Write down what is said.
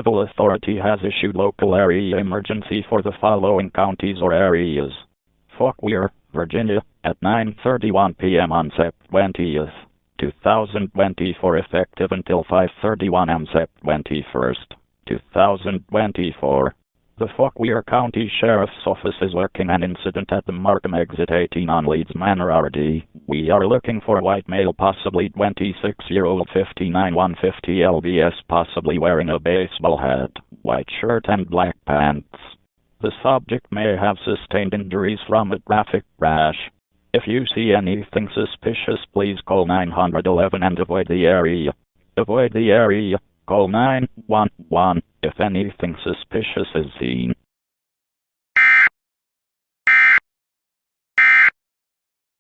civil authority has issued local area emergency for the following counties or areas. Fauquier, Virginia, at 9:31 p.m. on September 20th, 2024, effective until 5:31 am September 21st, 2024. The Fauquier County Sheriff's Office is working an incident at the Markham exit 18 on Leeds Manor RD. We are looking for a white male, possibly 26-year-old, 59 150 lbs, possibly wearing a baseball hat, white shirt and black pants. The subject may have sustained injuries from a traffic crash. If you see anything suspicious, please call 911 and avoid the area. Avoid the area. Call 911 if anything suspicious is seen.